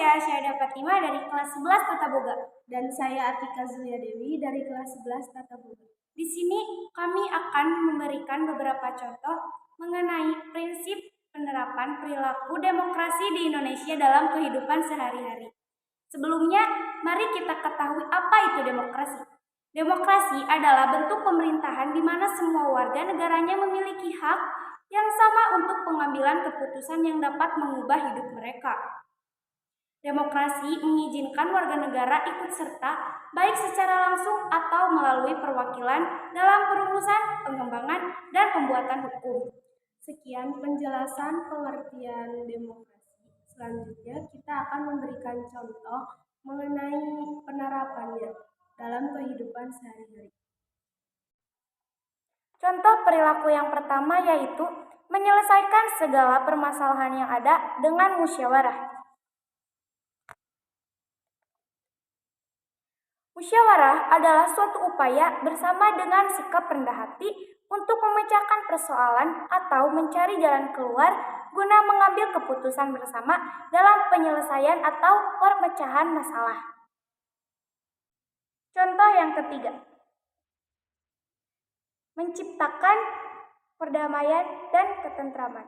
saya Syahda Fatimah dari kelas 11 Tata Boga. Dan saya Atika Zulia Dewi dari kelas 11 Tata Boga. Di sini kami akan memberikan beberapa contoh mengenai prinsip penerapan perilaku demokrasi di Indonesia dalam kehidupan sehari-hari. Sebelumnya, mari kita ketahui apa itu demokrasi. Demokrasi adalah bentuk pemerintahan di mana semua warga negaranya memiliki hak yang sama untuk pengambilan keputusan yang dapat mengubah hidup mereka. Demokrasi mengizinkan warga negara ikut serta baik secara langsung atau melalui perwakilan dalam perumusan, pengembangan, dan pembuatan hukum. Sekian penjelasan pengertian demokrasi. Selanjutnya kita akan memberikan contoh mengenai penerapannya dalam kehidupan sehari-hari. Contoh perilaku yang pertama yaitu menyelesaikan segala permasalahan yang ada dengan musyawarah. Musyawarah adalah suatu upaya bersama dengan sikap rendah hati untuk memecahkan persoalan atau mencari jalan keluar guna mengambil keputusan bersama dalam penyelesaian atau perpecahan masalah. Contoh yang ketiga, menciptakan perdamaian dan ketentraman.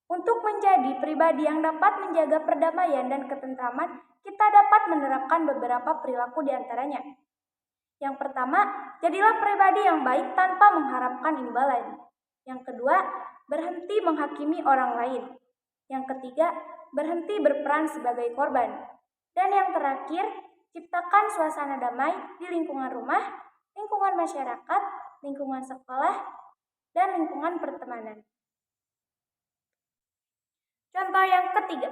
Untuk menjadi pribadi yang dapat menjaga perdamaian dan ketentraman, kita dapat menerapkan beberapa perilaku di antaranya. Yang pertama, jadilah pribadi yang baik tanpa mengharapkan imbalan. Yang kedua, berhenti menghakimi orang lain. Yang ketiga, berhenti berperan sebagai korban. Dan yang terakhir, ciptakan suasana damai di lingkungan rumah, lingkungan masyarakat, lingkungan sekolah, dan lingkungan pertemanan. Contoh yang ketiga,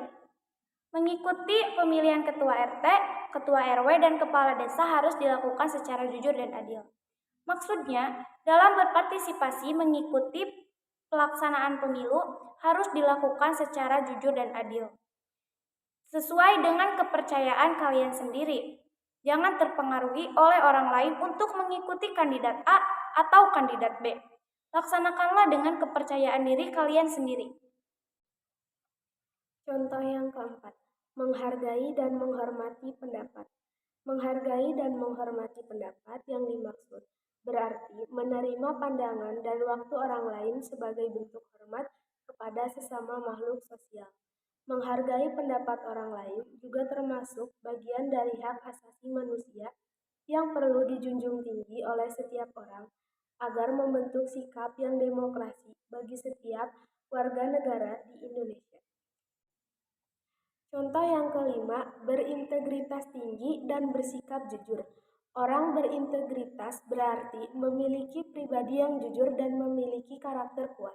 mengikuti pemilihan ketua RT, ketua RW, dan kepala desa harus dilakukan secara jujur dan adil. Maksudnya, dalam berpartisipasi mengikuti pelaksanaan pemilu harus dilakukan secara jujur dan adil. Sesuai dengan kepercayaan kalian sendiri. Jangan terpengaruhi oleh orang lain untuk mengikuti kandidat A atau kandidat B. Laksanakanlah dengan kepercayaan diri kalian sendiri. Contoh yang keempat, menghargai dan menghormati pendapat. Menghargai dan menghormati pendapat yang dimaksud berarti menerima pandangan dan waktu orang lain sebagai bentuk hormat kepada sesama makhluk sosial. Menghargai pendapat orang lain juga termasuk bagian dari hak asasi manusia yang perlu dijunjung tinggi oleh setiap orang agar membentuk sikap yang demokrasi bagi setiap warga negara di Indonesia. Contoh yang kelima, berintegritas tinggi dan bersikap jujur. Orang berintegritas berarti memiliki pribadi yang jujur dan memiliki karakter kuat.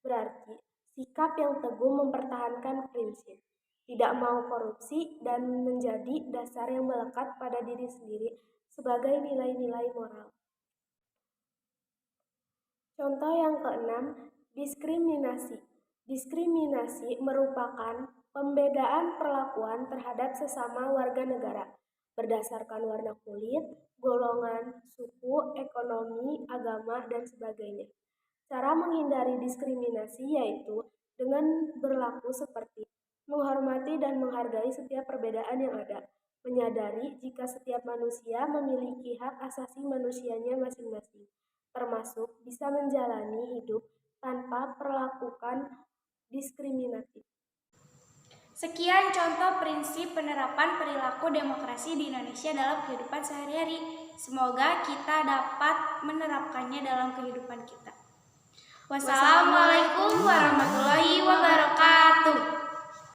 Berarti sikap yang teguh mempertahankan prinsip, tidak mau korupsi, dan menjadi dasar yang melekat pada diri sendiri sebagai nilai-nilai moral. Contoh yang keenam, diskriminasi. Diskriminasi merupakan pembedaan perlakuan terhadap sesama warga negara berdasarkan warna kulit, golongan, suku, ekonomi, agama, dan sebagainya. Cara menghindari diskriminasi yaitu dengan berlaku seperti menghormati dan menghargai setiap perbedaan yang ada, menyadari jika setiap manusia memiliki hak asasi manusianya masing-masing, termasuk bisa menjalani hidup tanpa perlakukan diskriminatif. Sekian contoh prinsip penerapan perilaku demokrasi di Indonesia dalam kehidupan sehari-hari. Semoga kita dapat menerapkannya dalam kehidupan kita. Wassalamualaikum warahmatullahi wabarakatuh.